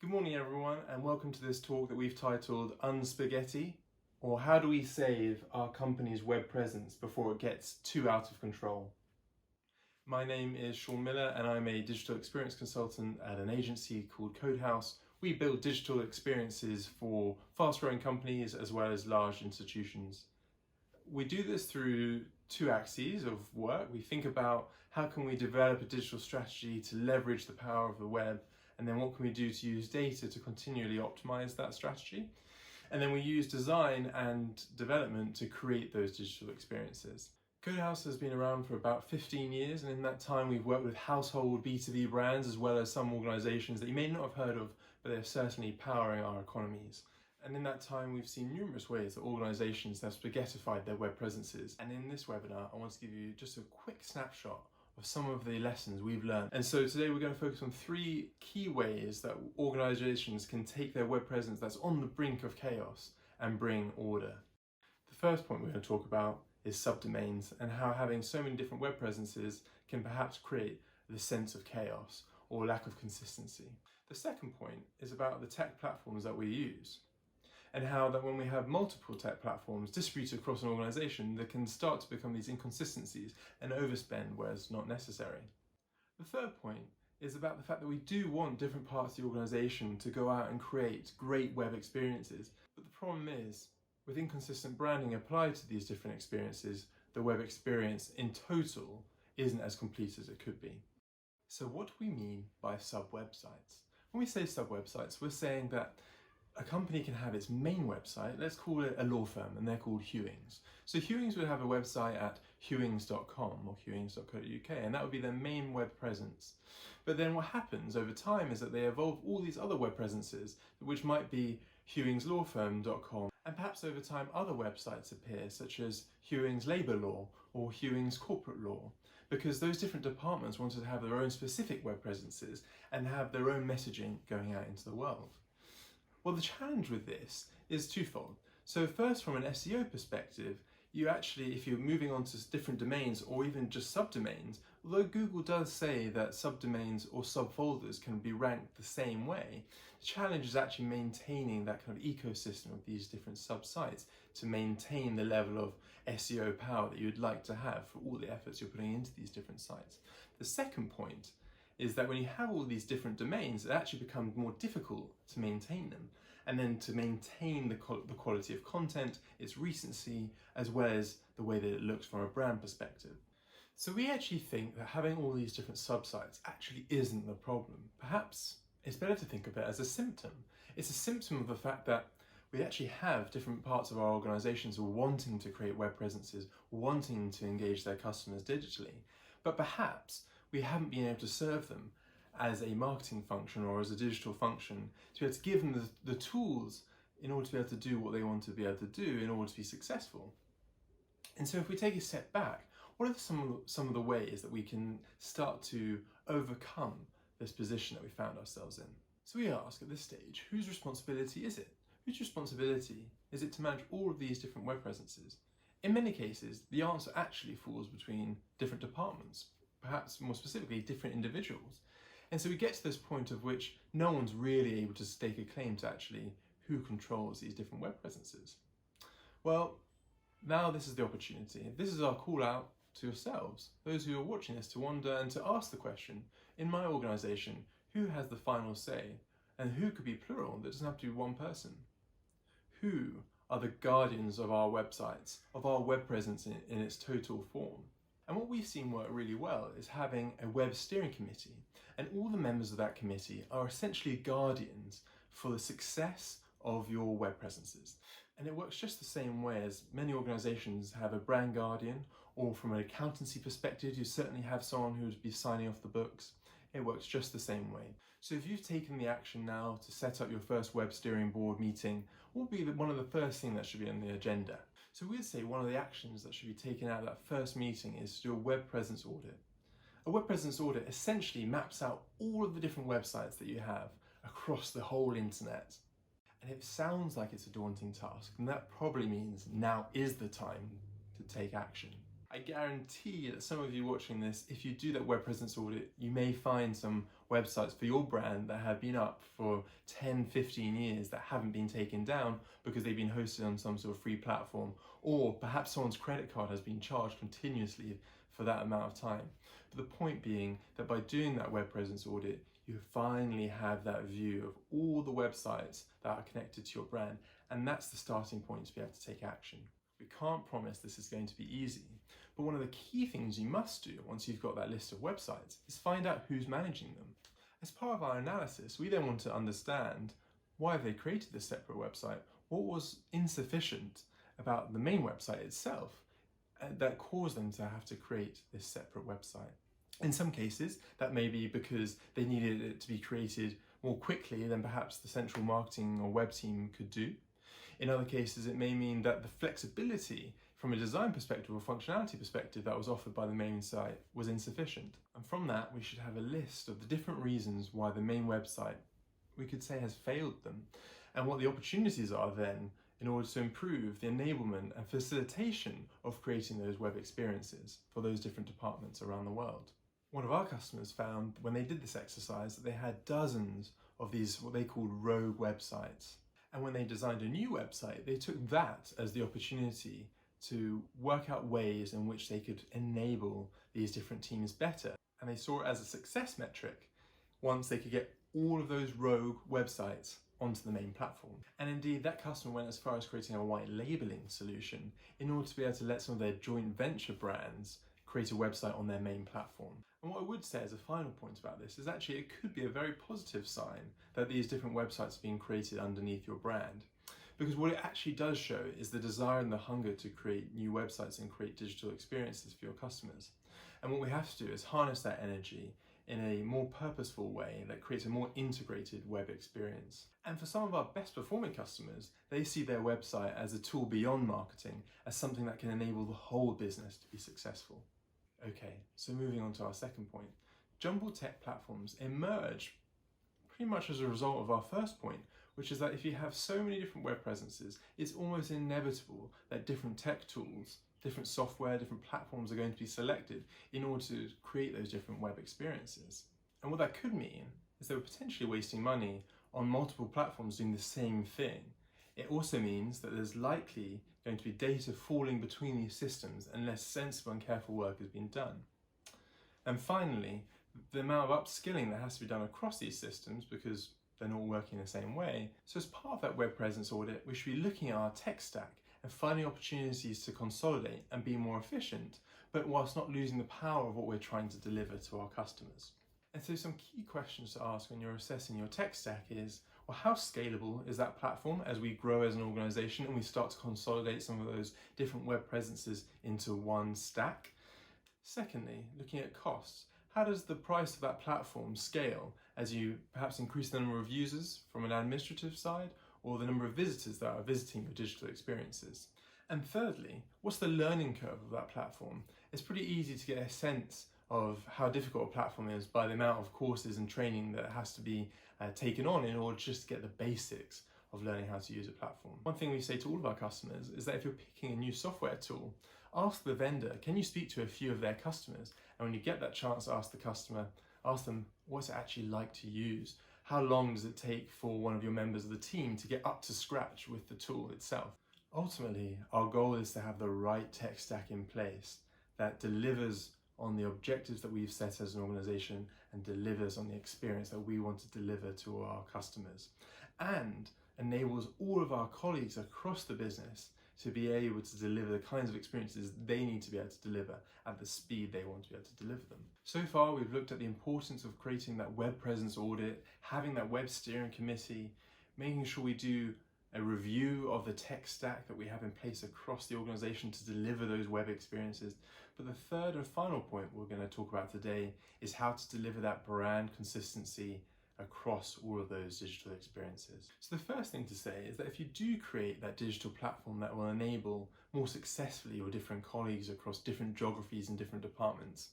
Good morning everyone, and welcome to this talk that we've titled Unspaghetti, or how do we save our company's web presence before it gets too out of control. My name is Shaun Miller and I'm a digital experience consultant at an agency called Codehouse. We build digital experiences for fast-growing companies as well as large institutions. We do this through two axes of work. We think about how can we develop a digital strategy to leverage the power of the web, and then what can we do to use data to continually optimize that strategy. And then we use design and development to create those digital experiences. Codehouse has been around for about 15 years, and in that time we've worked with household B2B brands as well as some organizations that you may not have heard of, but they're certainly powering our economies. And in that time we've seen numerous ways that organizations have spaghettified their web presences. And in this webinar I want to give you just a quick snapshot of some of the lessons we've learned. And so today we're going to focus on three key ways that organizations can take their web presence that's on the brink of chaos and bring order. The first point we're going to talk about is subdomains, and how having so many different web presences can perhaps create the sense of chaos or lack of consistency. The second point is about the tech platforms that we use, and how that when we have multiple tech platforms distributed across an organization, there can start to become these inconsistencies and overspend where it's not necessary. The third point is about the fact that we do want different parts of the organization to go out and create great web experiences, but the problem is, with inconsistent branding applied to these different experiences, the web experience in total isn't as complete as it could be. So what do we mean by sub-websites? When we say sub-websites, we're saying that a company can have its main website, let's call it a law firm, and they're called Hewings. So Hewings would have a website at hewings.com or hewings.co.uk, and that would be their main web presence. But then what happens over time is that they evolve all these other web presences, which might be hewingslawfirm.com, and perhaps over time other websites appear, such as Hewings Labour Law or Hewings Corporate Law, because those different departments wanted to have their own specific web presences and have their own messaging going out into the world. Well, the challenge with this is twofold. So first, from an SEO perspective, you actually, if you're moving on to different domains or even just subdomains, although Google does say that subdomains or subfolders can be ranked the same way, the challenge is actually maintaining that kind of ecosystem of these different sub-sites to maintain the level of SEO power that you'd like to have for all the efforts you're putting into these different sites. The second point is that when you have all these different domains, it actually becomes more difficult to maintain them, and then to maintain the quality of content, its recency, as well as the way that it looks from a brand perspective. So we actually think that having all these different sub-sites actually isn't the problem. Perhaps it's better to think of it as a symptom. It's a symptom of the fact that we actually have different parts of our organizations wanting to create web presences, wanting to engage their customers digitally, but perhaps we haven't been able to serve them as a marketing function or as a digital function to be able to give them the tools in order to be able to do what they want to be able to do in order to be successful. And so if we take a step back, what are some of the ways that we can start to overcome this position that we found ourselves in? So we ask at this stage, whose responsibility is it? Whose responsibility is it to manage all of these different web presences? In many cases, the answer actually falls between different departments, perhaps more specifically different individuals. And so we get to this point of which no one's really able to stake a claim to actually who controls these different web presences. Well, now this is the opportunity. This is our call out to yourselves, those who are watching this, to wonder and to ask the question, in my organization, who has the final say? And who could be plural? That doesn't have to be one person. Who are the guardians of our websites, of our web presence in its total form? And what we've seen work really well is having a web steering committee, and all the members of that committee are essentially guardians for the success of your web presences. And it works just the same way as many organizations have a brand guardian, or from an accountancy perspective, you certainly have someone who would be signing off the books. It works just the same way. So if you've taken the action now to set up your first web steering board meeting, what will be one of the first things that should be on the agenda? So we'd say one of the actions that should be taken out of that first meeting is to do a web presence audit. A web presence audit essentially maps out all of the different websites that you have across the whole internet. And it sounds like it's a daunting task, and that probably means now is the time to take action. I guarantee that some of you watching this, if you do that web presence audit, you may find some websites for your brand that have been up for 10, 15 years that haven't been taken down because they've been hosted on some sort of free platform, or perhaps someone's credit card has been charged continuously for that amount of time. But the point being that by doing that web presence audit, you finally have that view of all the websites that are connected to your brand, and that's the starting point to be able to take action. We can't promise this is going to be easy, but one of the key things you must do once you've got that list of websites is find out who's managing them. As part of our analysis, we then want to understand why they created this separate website, what was insufficient about the main website itself that caused them to have to create this separate website. In some cases, that may be because they needed it to be created more quickly than perhaps the central marketing or web team could do. In other cases, it may mean that the flexibility from a design perspective or functionality perspective that was offered by the main site was insufficient. And from that, we should have a list of the different reasons why the main website, we could say, has failed them, and what the opportunities are then in order to improve the enablement and facilitation of creating those web experiences for those different departments around the world. One of our customers found when they did this exercise that they had dozens of these, what they called rogue websites. And when they designed a new website, they took that as the opportunity to work out ways in which they could enable these different teams better. And they saw it as a success metric once they could get all of those rogue websites onto the main platform. And indeed, that customer went as far as creating a white labeling solution in order to be able to let some of their joint venture brands create a website on their main platform. And what I would say as a final point about this is actually it could be a very positive sign that these different websites are being created underneath your brand. Because what it actually does show is the desire and the hunger to create new websites and create digital experiences for your customers. And what we have to do is harness that energy in a more purposeful way that creates a more integrated web experience. And for some of our best performing customers, they see their website as a tool beyond marketing, as something that can enable the whole business to be successful. Okay, so moving on to our second point. Jumbled tech platforms emerge pretty much as a result of our first point, which is that if you have so many different web presences, it's almost inevitable that different tech tools, different software, different platforms are going to be selected in order to create those different web experiences. And what that could mean is they were potentially wasting money on multiple platforms doing the same thing. It also means that there's likely going to be data falling between these systems unless sensible and careful work has been done. And finally, the amount of upskilling that has to be done across these systems because they're not working the same way. So as part of that web presence audit, we should be looking at our tech stack and finding opportunities to consolidate and be more efficient, but whilst not losing the power of what we're trying to deliver to our customers. And so some key questions to ask when you're assessing your tech stack is, well, how scalable is that platform as we grow as an organization and we start to consolidate some of those different web presences into one stack? Secondly, looking at costs. How does the price of that platform scale as you perhaps increase the number of users from an administrative side or the number of visitors that are visiting your digital experiences? And thirdly, what's the learning curve of that platform? It's pretty easy to get a sense of how difficult a platform is by the amount of courses and training that has to be taken on in order just to get the basics of learning how to use a platform. One thing we say to all of our customers is that if you're picking a new software tool, ask the vendor, can you speak to a few of their customers? And when you get that chance to ask the customer, ask them what's it actually like to use? How long does it take for one of your members of the team to get up to scratch with the tool itself? Ultimately, our goal is to have the right tech stack in place that delivers on the objectives that we've set as an organization and delivers on the experience that we want to deliver to our customers, and enables all of our colleagues across the business to be able to deliver the kinds of experiences they need to be able to deliver at the speed they want to be able to deliver them. So far, we've looked at the importance of creating that web presence audit, having that web steering committee, making sure we do a review of the tech stack that we have in place across the organization to deliver those web experiences. But the third and final point we're going to talk about today is how to deliver that brand consistency across all of those digital experiences. So the first thing to say is that if you do create that digital platform that will enable more successfully your different colleagues across different geographies and different departments,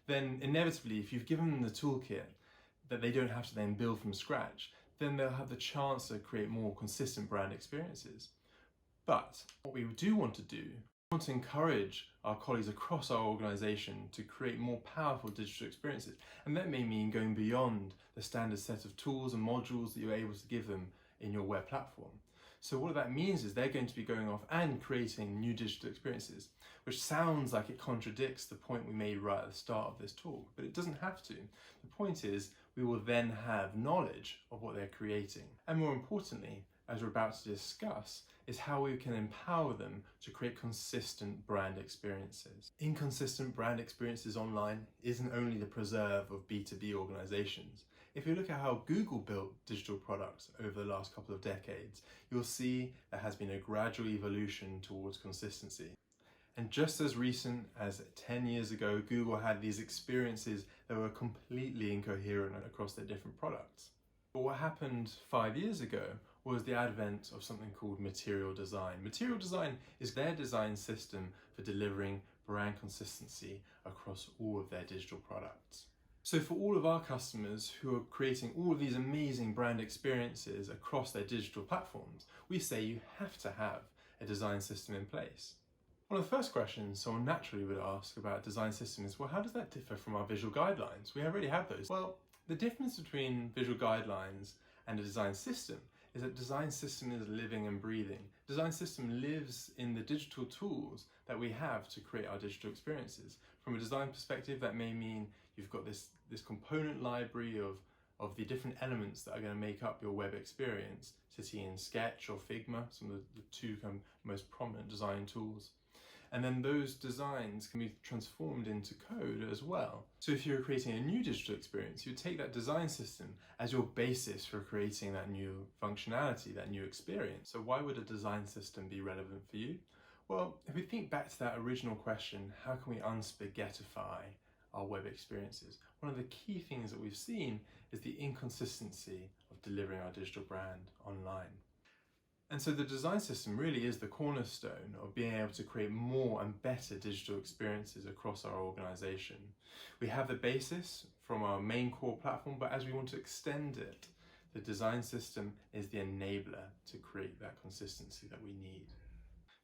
then inevitably, if you've given them the toolkit that they don't have to then build from scratch, then they'll have the chance to create more consistent brand experiences. But what we do want to do We want to encourage our colleagues across our organisation to create more powerful digital experiences, and that may mean going beyond the standard set of tools and modules that you're able to give them in your web platform. So what that means is they're going to be going off and creating new digital experiences, which sounds like it contradicts the point we made right at the start of this talk, but it doesn't have to. The point is we will then have knowledge of what they're creating, and more importantly, as we're about to discuss, is how we can empower them to create consistent brand experiences. Inconsistent brand experiences online isn't only the preserve of B2B organizations. If you look at how Google built digital products over the last couple of decades, you'll see there has been a gradual evolution towards consistency. And just as recent as 10 years ago, Google had these experiences that were completely incoherent across their different products. But what happened 5 years ago was the advent of something called material design. Material design is their design system for delivering brand consistency across all of their digital products. So for all of our customers who are creating all of these amazing brand experiences across their digital platforms, we say you have to have a design system in place. One of the first questions someone naturally would ask about a design system is, well, how does that differ from our visual guidelines? We already have those. Well, the difference between visual guidelines and a design system is that design system is living and breathing. Design system lives in the digital tools that we have to create our digital experiences. From a design perspective, that may mean you've got this component library of the different elements that are going to make up your web experience, sitting in Sketch or Figma, some of the two most prominent design tools. And then those designs can be transformed into code as well. So if you're creating a new digital experience, you take that design system as your basis for creating that new functionality, that new experience. So why would a design system be relevant for you? Well, if we think back to that original question, how can we unspaghettify our web experiences? One of the key things that we've seen is the inconsistency of delivering our digital brand online. And so the design system really is the cornerstone of being able to create more and better digital experiences across our organization. We have the basis from our main core platform, but as we want to extend it, the design system is the enabler to create that consistency that we need.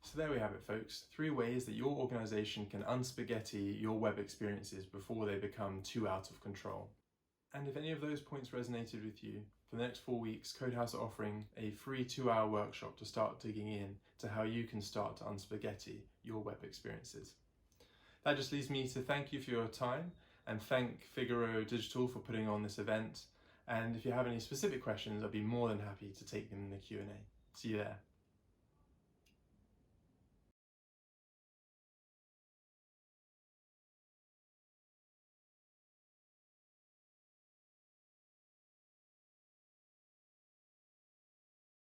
So there we have it, folks. 3 ways that your organization can unspaghetti your web experiences before they become too out of control. And if any of those points resonated with you, for the next 4 weeks, Codehouse are offering a free 2-hour workshop to start digging in to how you can start to unspaghetti your web experiences. That just leaves me to thank you for your time and thank Figaro Digital for putting on this event. And if you have any specific questions, I'd be more than happy to take them in the Q&A. See you there.